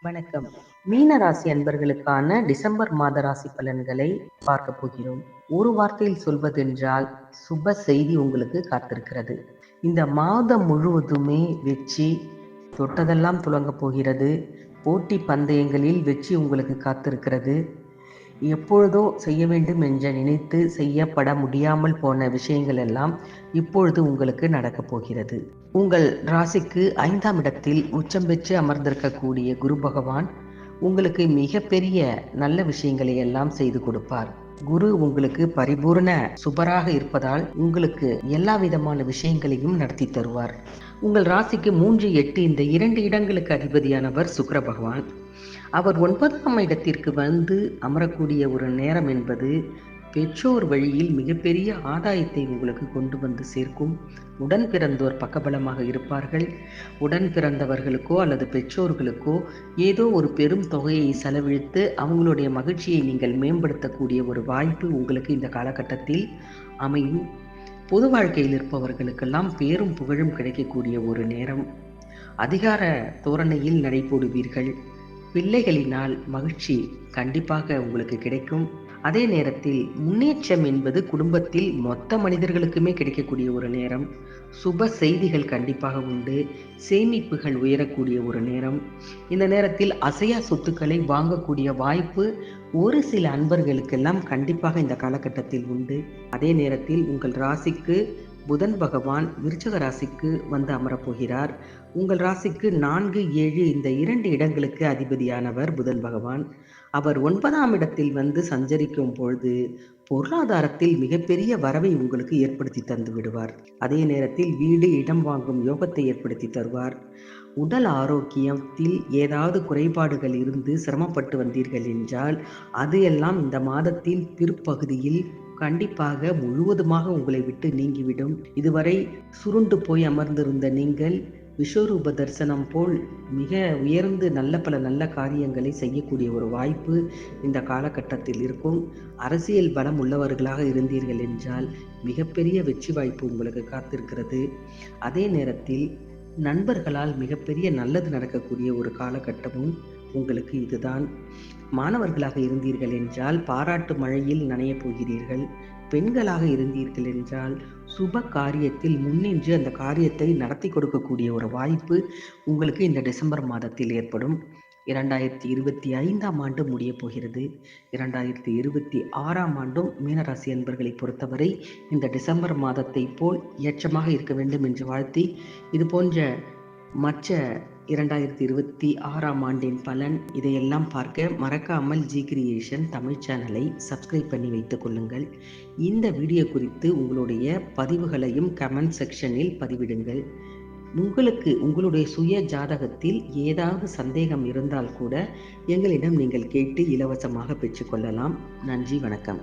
வணக்கம். மீன ராசி அன்பர்களுக்கான டிசம்பர் மாத ராசி பலன்களை பார்க்க போகிறோம். ஒரு வார்த்தையில் சொல்வதென்றால் சுப செய்தி உங்களுக்கு காத்திருக்கிறது. இந்த மாதம் முழுவதுமே வெற்றி, தொட்டதெல்லாம் துலங்க போகிறது. போட்டி பந்தயங்களில் வெற்றி உங்களுக்கு காத்திருக்கிறது. எப்பொழுதோ செய்ய வேண்டும் என்று நினைத்து செய்யப்பட முடியாமல் போன விஷயங்கள் எல்லாம் இப்பொழுது உங்களுக்கு நடக்கப் போகிறது. உங்கள் ராசிக்கு 5ஆம் இடத்தில் உச்சம் பெற்று அமர்ந்திருக்கக்கூடிய குரு பகவான் உங்களுக்கு மிகப்பெரிய நல்ல விஷயங்களை எல்லாம் செய்து கொடுப்பார். குரு உங்களுக்கு பரிபூர்ண சுபராக இருப்பதால் உங்களுக்கு எல்லா விதமான விஷயங்களையும் நடத்தி தருவார். உங்கள் ராசிக்கு 3, 8 இந்த 2 இடங்களுக்கு அதிபதியானவர் சுக்கிர பகவான். அவர் 9ஆம் இடத்திற்கு வந்து அமரக்கூடிய ஒரு நேரம் என்பது பெற்றோர் வழியில் மிகப்பெரிய ஆதாயத்தை உங்களுக்கு கொண்டு வந்து சேர்க்கும். உடன் பிறந்தோர் பக்கபலமாக இருப்பார்கள். உடன் பிறந்தவர்களுக்கோ அல்லது பெற்றோர்களுக்கோ ஏதோ ஒரு பெரும் தொகையை செலவழித்து அவங்களுடைய மகிழ்ச்சியை நீங்கள் மேம்படுத்தக்கூடிய ஒரு வாய்ப்பு உங்களுக்கு இந்த காலகட்டத்தில் அமையும். பொது வாழ்க்கையில் இருப்பவர்களுக்கெல்லாம் பேரும் புகழும் கிடைக்கக்கூடிய ஒரு நேரம். அதிகார தோரணையில் நடைபோடுவீர்கள். பிள்ளைகளினால் மகிழ்ச்சி கண்டிப்பாக உங்களுக்கு கிடைக்கும். அதே நேரத்தில் முன்னேற்றம் என்பது குடும்பத்தில் மொத்த மனிதர்களுக்குமே கிடைக்கக்கூடிய ஒரு நேரம். சுப செய்திகள் கண்டிப்பாக உண்டு. சேமிப்புகள் உயரக்கூடிய ஒரு நேரம். இந்த நேரத்தில் அசையா சொத்துக்களை வாங்கக்கூடிய வாய்ப்பு ஒரு சில அன்பர்களுக்கெல்லாம் கண்டிப்பாக இந்த காலகட்டத்தில் உண்டு. அதே நேரத்தில் உங்கள் ராசிக்கு புதன் பகவான் விருச்சிக ராசிக்கு வந்து அமரப்போகிறார். உங்கள் ராசிக்கு 4, 7 இந்த 2 இடங்களுக்கு அதிபதியானவர் புதன் பகவான். அவர் 9ஆம் இடத்தில் வந்து சஞ்சரிக்கும் பொழுது பொருளாதாரத்தில் மிகப்பெரிய வரவை உங்களுக்கு ஏற்படுத்தி தந்து விடுவார். அதே நேரத்தில் வீடு, இடம் வாங்கும் யோகத்தை ஏற்படுத்தி தருவார். உடல் ஆரோக்கியத்தில் ஏதாவது குறைபாடுகள் இருந்து சிரமப்பட்டு வந்தீர்கள் என்றால் அது எல்லாம் இந்த மாதத்தின் பிற்பகுதியில் கண்டிப்பாக முழுவதுமாக உங்களை விட்டு நீங்கிவிடும். இதுவரை சுருண்டு போய் அமர்ந்திருந்த நீங்கள் விஸ்வரூப தரிசனம் போல் மிக உயர்ந்து பல நல்ல காரியங்களை செய்யக்கூடிய ஒரு வாய்ப்பு இந்த காலகட்டத்தில் இருக்கும். அரசியல் பலம் உள்ளவர்களாக இருந்தீர்கள் என்றால் மிகப்பெரிய வெற்றி வாய்ப்பு உங்களுக்கு காத்திருக்கிறது. அதே நேரத்தில் நண்பர்களால் மிகப்பெரிய நல்லது நடக்கக்கூடிய ஒரு காலகட்டமும் உங்களுக்கு இதுதான். மாணவர்களாக இருந்தீர்கள் என்றால் பாராட்டு மழையில் நனையப் போகிறீர்கள். பெண்களாக இருந்தீர்கள் என்றால் சுப காரியத்தில் முன்னின்று அந்த காரியத்தை நடத்தி கொடுக்கக்கூடிய ஒரு வாய்ப்பு உங்களுக்கு இந்த டிசம்பர் மாதத்தில் ஏற்படும். 2025ஆம் ஆண்டு முடிய போகிறது. 2026ஆம் ஆண்டும் மீனராசி அன்பர்களை பொறுத்தவரை இந்த டிசம்பர் மாதத்தை போல் ஏற்றமாக இருக்க வேண்டும் என்று வாழ்த்தி, இது போன்ற மற்ற 2026ஆம் ஆண்டின் பலன் இதையெல்லாம் பார்க்க மறக்காமல் ஜி கிரியேஷன் தமிழ் சேனலை சப்ஸ்கிரைப் பண்ணி வைத்துக் கொள்ளுங்கள். இந்த வீடியோ குறித்து உங்களுடைய பதிவுகளையும் கமெண்ட் செக்ஷனில் பதிவிடுங்கள். உங்களுக்கு உங்களுடைய சுய ஜாதகத்தில் ஏதாவது சந்தேகம் இருந்தால் கூட எங்களிடம் நீங்கள் கேட்டு இலவசமாக பெற்றுக்கொள்ளலாம். நன்றி, வணக்கம்.